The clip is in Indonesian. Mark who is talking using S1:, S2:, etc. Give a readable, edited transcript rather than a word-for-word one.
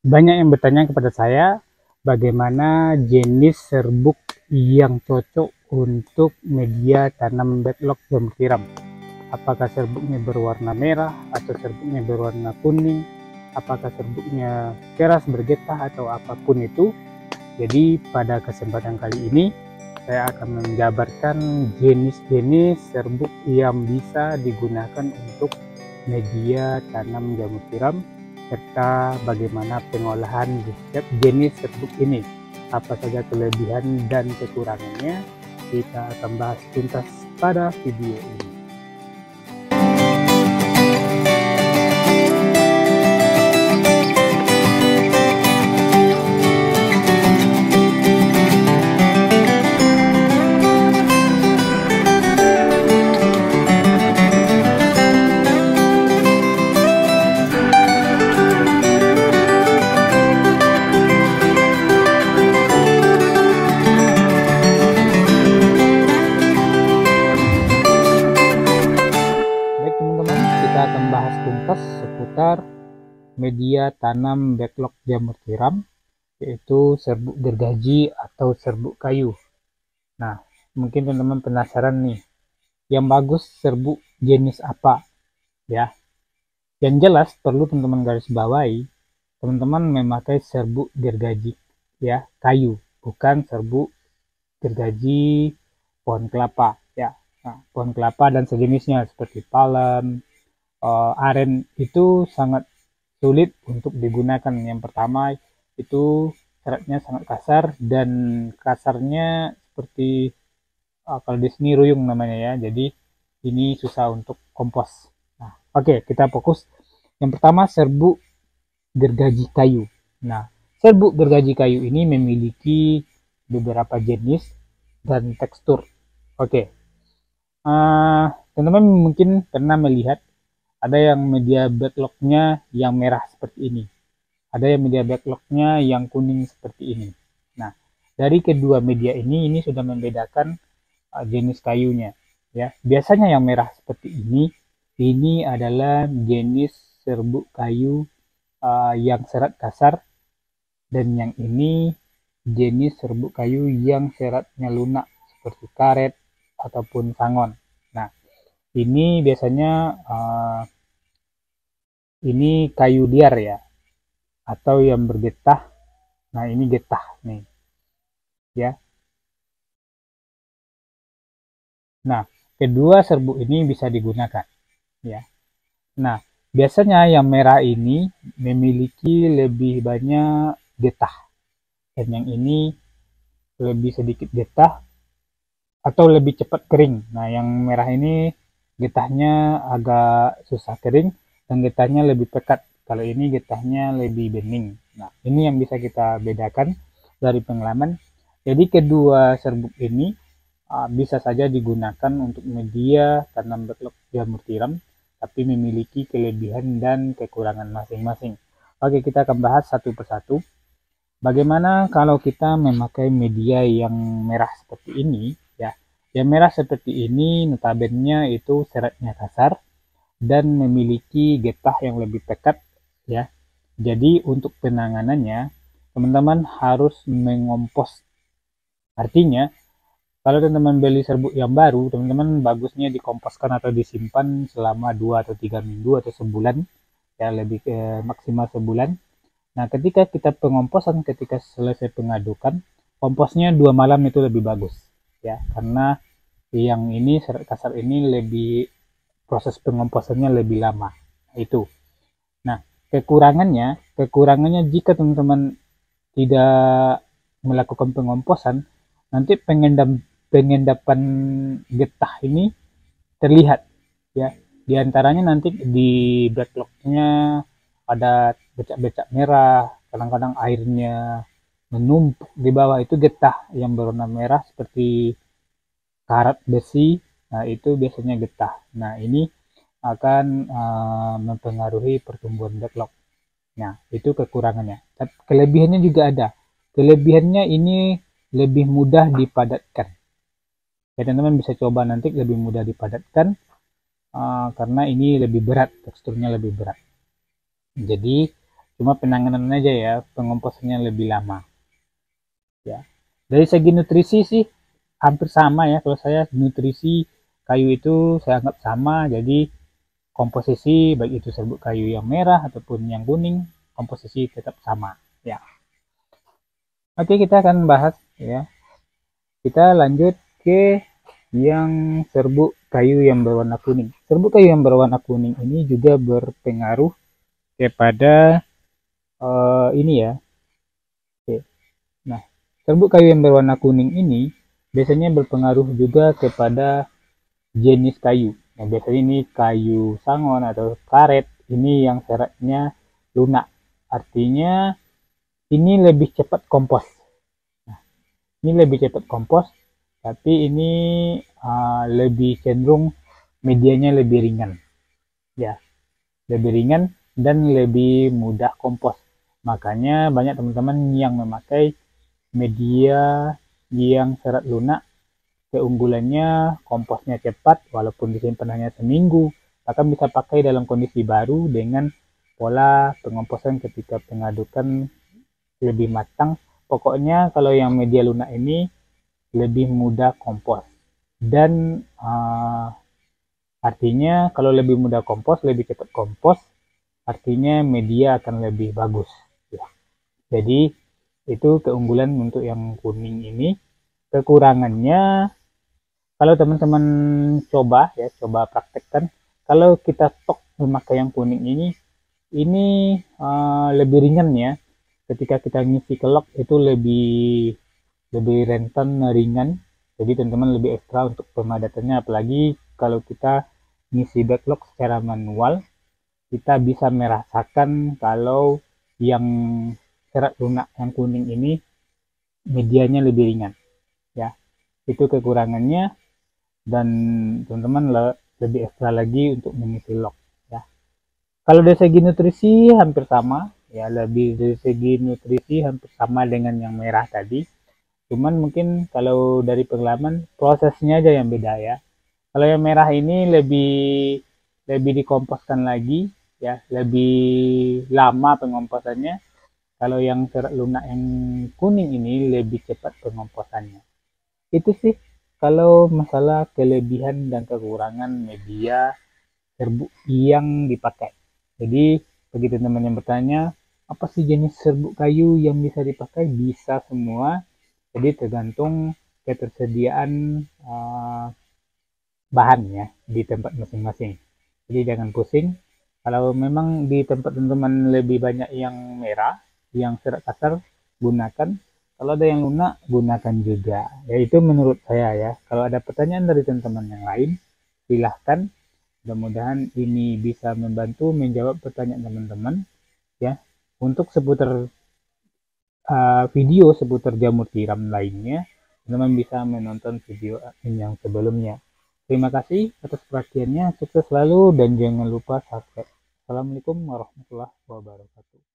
S1: Banyak yang bertanya kepada saya bagaimana jenis serbuk yang cocok untuk media tanam backlog jamur tiram. Apakah serbuknya berwarna merah atau serbuknya berwarna kuning, apakah serbuknya keras bergetah atau apapun itu. Jadi pada kesempatan kali ini saya akan menjabarkan jenis-jenis serbuk yang bisa digunakan untuk media tanam jamur tiram, serta bagaimana pengolahan setiap jenis serbuk ini, apa saja kelebihan dan kekurangannya. Kita akan bahas tuntas pada video ini. Kita akan bahas tuntas seputar media tanam backlog jamur tiram, yaitu serbuk gergaji atau serbuk kayu. Nah, mungkin teman-teman penasaran nih, yang bagus serbuk jenis apa ya? Yang jelas perlu teman-teman garis bawahi, teman-teman memakai serbuk gergaji ya, kayu, bukan serbuk gergaji pohon kelapa ya. Nah, pohon kelapa dan sejenisnya seperti palem, aren itu sangat sulit untuk digunakan. Yang pertama itu seratnya sangat kasar, dan kasarnya seperti kalau di sini ruyung namanya ya, jadi ini susah untuk kompos. Nah, oke, kita fokus. Yang pertama serbuk gergaji kayu. Nah, serbuk gergaji kayu ini memiliki beberapa jenis dan tekstur. Oke, teman-teman mungkin pernah melihat ada yang media backlognya yang merah seperti ini, ada yang media backlognya yang kuning seperti ini. Nah, dari kedua media ini sudah membedakan jenis kayunya ya. Biasanya yang merah seperti ini adalah jenis serbuk kayu yang serat kasar, dan yang ini jenis serbuk kayu yang seratnya lunak seperti karet ataupun sangon. Nah, ini biasanya ini kayu liar ya, atau yang bergetah. Nah, ini getah nih ya. Nah, kedua serbuk ini bisa digunakan ya. Nah, biasanya yang merah ini memiliki lebih banyak getah, dan yang ini lebih sedikit getah atau lebih cepat kering. Nah, yang merah ini getahnya agak susah kering dan getahnya lebih pekat. Kalau ini getahnya lebih bening. Nah, ini yang bisa kita bedakan dari pengalaman. Jadi kedua serbuk ini bisa saja digunakan untuk media tanam backlog jamur tiram, tapi memiliki kelebihan dan kekurangan masing-masing. Oke, kita akan bahas satu persatu. Bagaimana kalau kita memakai media yang merah seperti ini ya? Yang merah seperti ini notabene itu seratnya kasar dan memiliki getah yang lebih pekat ya. Jadi untuk penanganannya teman-teman harus mengompos. Artinya kalau teman-teman beli serbuk yang baru, teman-teman bagusnya dikomposkan atau disimpan selama 2 atau 3 minggu atau sebulan ya, lebih maksimal sebulan. Nah, ketika kita pengomposan, ketika selesai pengadukan, komposnya 2 malam itu lebih bagus ya, karena yang ini serat kasar ini lebih, proses pengomposannya lebih lama. Itu. Nah, kekurangannya jika teman-teman tidak melakukan pengomposan, nanti pengendapan getah ini terlihat ya. Di antaranya nanti di backlognya ada becak-becak merah, kadang-kadang airnya menumpuk di bawah, itu getah yang berwarna merah seperti karat besi. Nah, itu biasanya getah. Nah, ini akan mempengaruhi pertumbuhan backlog. Nah, itu kekurangannya. Tapi kelebihannya juga ada. Kelebihannya ini lebih mudah dipadatkan. Ya, teman-teman bisa coba nanti lebih mudah dipadatkan. karena ini lebih berat, teksturnya lebih berat. Jadi cuma penanganan aja ya, pengomposannya lebih lama. Ya, dari segi nutrisi sih hampir sama ya. Kalau saya nutrisi kayu itu saya anggap sama. Jadi komposisi baik itu serbuk kayu yang merah ataupun yang kuning, komposisi tetap sama. Ya, oke, kita akan bahas ya. Kita lanjut ke yang serbuk kayu yang berwarna kuning. Serbuk kayu yang berwarna kuning ini juga berpengaruh kepada ini ya. Oke. Nah, serbuk kayu yang berwarna kuning ini biasanya berpengaruh juga kepada jenis kayu. Nah, biasanya ini kayu sangon atau karet, ini yang seratnya lunak. Artinya ini lebih cepat kompos. Nah, ini lebih cepat kompos, tapi ini lebih cenderung medianya lebih ringan. Ya, lebih ringan dan lebih mudah kompos. Makanya banyak teman-teman yang memakai media yang serat lunak, keunggulannya komposnya cepat walaupun disimpan hanya seminggu, bahkan bisa pakai dalam kondisi baru dengan pola pengomposan ketika pengadukan lebih matang. Pokoknya kalau yang media lunak ini lebih mudah kompos dan artinya kalau lebih mudah kompos, lebih cepat kompos, artinya media akan lebih bagus ya. Jadi itu keunggulan untuk yang kuning ini. Kekurangannya kalau teman-teman coba praktekkan, kalau kita stok memakai yang kuning ini lebih ringan ya. Ketika kita ngisi kelok itu lebih rentan ringan. Jadi teman-teman lebih ekstra untuk pemadatannya, apalagi kalau kita ngisi backlog secara manual, kita bisa merasakan kalau yang serat lunak yang kuning ini medianya lebih ringan ya. Itu kekurangannya, dan teman-teman lebih ekstra lagi untuk mengisi log ya. Kalau dari segi nutrisi hampir sama ya, lebih dari segi nutrisi hampir sama dengan yang merah tadi. Cuman mungkin kalau dari pengalaman prosesnya aja yang beda ya. Kalau yang merah ini lebih dikomposkan lagi ya, lebih lama pengomposannya. Kalau yang serat lunak yang kuning ini lebih cepat pengomposannya. Itu sih kalau masalah kelebihan dan kekurangan media serbuk yang dipakai. Jadi bagi teman-teman yang bertanya, apa sih jenis serbuk kayu yang bisa dipakai? Bisa semua. Jadi tergantung ketersediaan bahannya di tempat masing-masing. Jadi jangan pusing. Kalau memang di tempat teman-teman lebih banyak yang merah, yang serat kasar, gunakan. Kalau ada yang lunak, gunakan juga. Ya itu menurut saya ya. Kalau ada pertanyaan dari teman-teman yang lain, silahkan. Mudah-mudahan ini bisa membantu menjawab pertanyaan teman-teman ya. Untuk seputar video seputar jamur tiram lainnya, teman-teman bisa menonton video yang sebelumnya. Terima kasih atas perhatiannya, sukses selalu dan jangan lupa subscribe. Assalamualaikum warahmatullahi wabarakatuh.